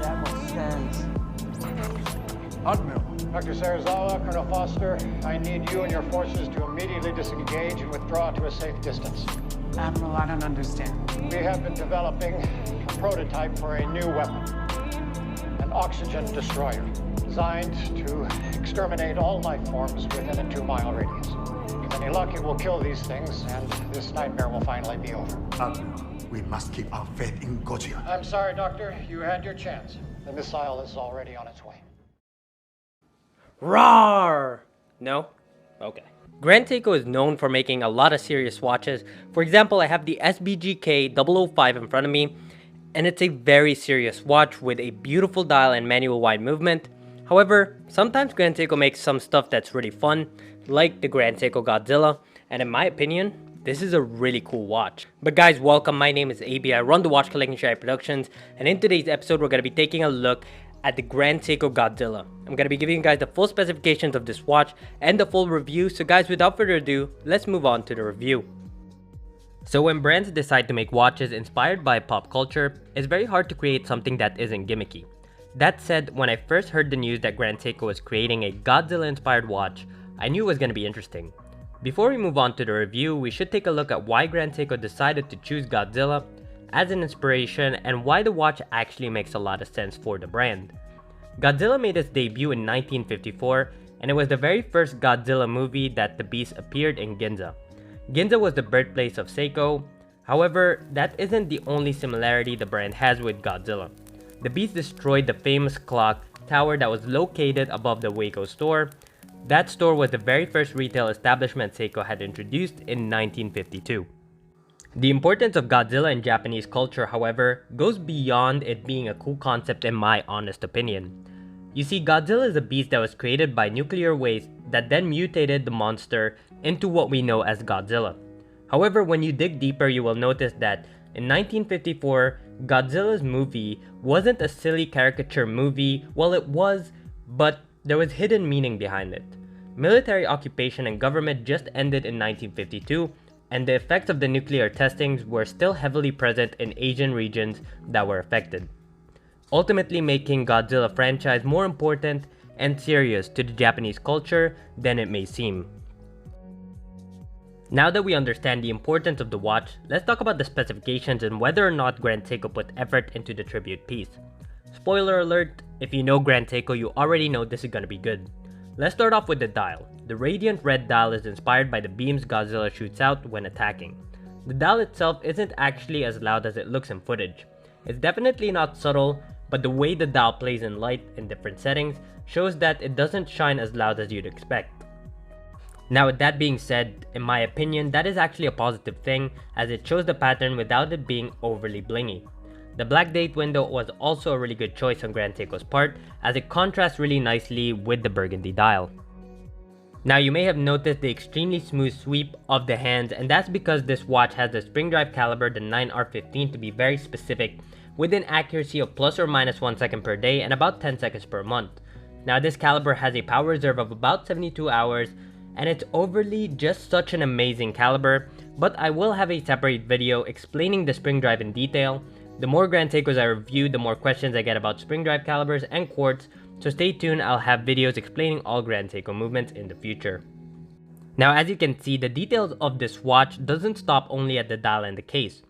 Admiral stands. Admiral. Dr. Sarazawa, Colonel Foster, I need you and your forces to immediately disengage and withdraw to a safe distance. Admiral, I don't understand. We have been developing a prototype for a new weapon, an oxygen destroyer, designed to exterminate all life forms within a 2-mile radius. With any luck, it will kill these things, and this nightmare will finally be over. Admiral, we must keep our faith in Godzilla. I'm sorry, Doctor. You had your chance. The missile is already on its way. Roar! No? Okay. Grand Seiko is known for making a lot of serious watches. For example, I have the SBGA405 in front of me, and it's a very serious watch with a beautiful dial and manual wide movement. However, sometimes Grand Seiko makes some stuff that's really fun, like the Grand Seiko Godzilla, and in my opinion, this is a really cool watch. But guys, welcome, my name is AB, I run the Watch Collecting Shy Productions, and in today's episode we're going to be taking a look at the Grand Seiko Godzilla. I'm going to be giving you guys the full specifications of this watch and the full review, so guys, without further ado, let's move on to the review. So when brands decide to make watches inspired by pop culture, it's very hard to create something that isn't gimmicky. That said, when I first heard the news that Grand Seiko was creating a Godzilla inspired watch, I knew it was going to be interesting. Before we move on to the review, we should take a look at why Grand Seiko decided to choose Godzilla as an inspiration and why the watch actually makes a lot of sense for the brand. Godzilla made its debut in 1954, and it was the very first Godzilla movie that the beast appeared in Ginza. Ginza was the birthplace of Seiko. However, that isn't the only similarity the brand has with Godzilla. The beast destroyed the famous clock tower that was located above the Waco store. That store was the very first retail establishment Seiko had introduced in 1952. The importance of Godzilla in Japanese culture, however, goes beyond it being a cool concept in my honest opinion. You see, Godzilla is a beast that was created by nuclear waste that then mutated the monster into what we know as Godzilla. However, when you dig deeper, you will notice that in 1954, Godzilla's movie wasn't a silly caricature movie. Well, it was, but there was hidden meaning behind it. Military occupation and government just ended in 1952, and the effects of the nuclear testings were still heavily present in Asian regions that were affected, ultimately making Godzilla franchise more important and serious to the Japanese culture than it may seem. Now that we understand the importance of the watch, let's talk about the specifications and whether or not Grand Seiko put effort into the tribute piece. Spoiler alert, if you know Grand Seiko, you already know this is gonna be good. Let's start off with the dial. The radiant red dial is inspired by the beams Godzilla shoots out when attacking. The dial itself isn't actually as loud as it looks in footage. It's definitely not subtle, but the way the dial plays in light in different settings shows that it doesn't shine as loud as you'd expect. Now with that being said, in my opinion, that is actually a positive thing as it shows the pattern without it being overly blingy. The black date window was also a really good choice on Grand Seiko's part as it contrasts really nicely with the burgundy dial. Now you may have noticed the extremely smooth sweep of the hands, and that's because this watch has the spring drive caliber, the 9R15, to be very specific, with an accuracy of plus or minus 1 second per day and about 10 seconds per month. Now this caliber has a power reserve of about 72 hours, and it's overly just such an amazing caliber, but I will have a separate video explaining the spring drive in detail. The more Grand Seikos I review, the more questions I get about spring drive calibers and quartz, so stay tuned, I'll have videos explaining all Grand Seiko movements in the future. Now as you can see, the details of this watch doesn't stop only at the dial and the case.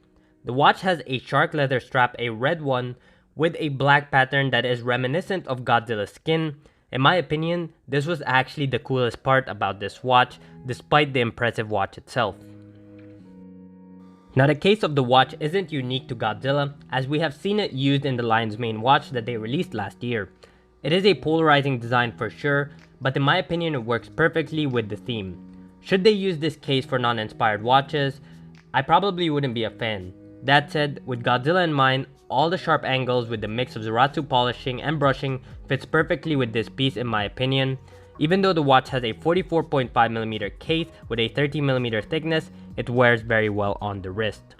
The watch has a shark leather strap, a red one, with a black pattern that is reminiscent of Godzilla's skin. In my opinion, this was actually the coolest part about this watch, despite the impressive watch itself. Now the case of the watch isn't unique to Godzilla, as we have seen it used in the line's main watch that they released last year. It is a polarizing design for sure, but in my opinion it works perfectly with the theme. Should they use this case for non-inspired watches? I probably wouldn't be a fan. That said, with Godzilla in mind, all the sharp angles with the mix of Zaratsu polishing and brushing fits perfectly with this piece in my opinion. Even though the watch has a 44.5mm case with a 30mm thickness, it wears very well on the wrist.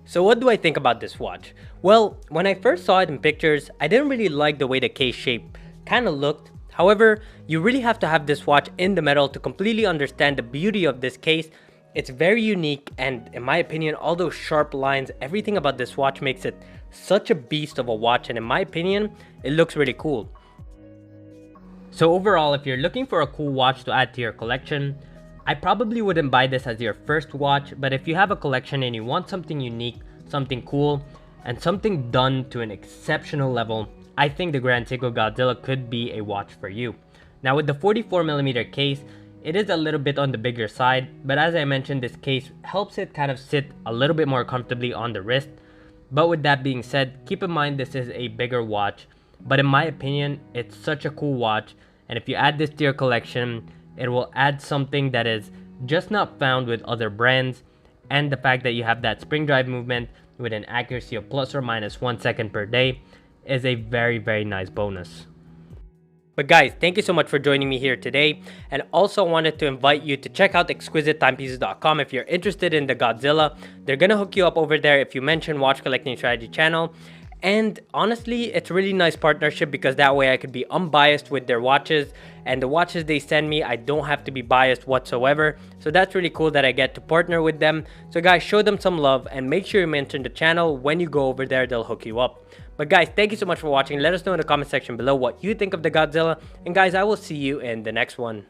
So what do I think about this watch? Well, when I first saw it in pictures, I didn't really like the way the case shape kinda looked. However, you really have to have this watch in the metal to completely understand the beauty of this case It's very unique, and in my opinion, all those sharp lines, everything about this watch makes it such a beast of a watch, and in my opinion, it looks really cool. So overall, if you're looking for a cool watch to add to your collection, I probably wouldn't buy this as your first watch, but if you have a collection and you want something unique, something cool, and something done to an exceptional level, I think the Grand Seiko Godzilla could be a watch for you. Now with the 44mm case, it is a little bit on the bigger side, but as I mentioned, this case helps it kind of sit a little bit more comfortably on the wrist. But with that being said, keep in mind this is a bigger watch, but in my opinion, it's such a cool watch, and if you add this to your collection, it will add something that is just not found with other brands, and the fact that you have that spring drive movement with an accuracy of plus or minus 1 second per day is a very nice bonus. But guys, thank you so much for joining me here today, and also wanted to invite you to check out exquisitetimepieces.com if you're interested in the Godzilla. They're gonna hook you up over there if you mention Watch Collecting Strategy channel. And honestly, it's a really nice partnership because that way I could be unbiased with their watches, and the watches they send me, I don't have to be biased whatsoever. So that's really cool that I get to partner with them. So guys, show them some love and make sure you mention the channel. When you go over there, they'll hook you up. But guys, thank you so much for watching. Let us know in the comment section below what you think of the Godzilla. And guys, I will see you in the next one.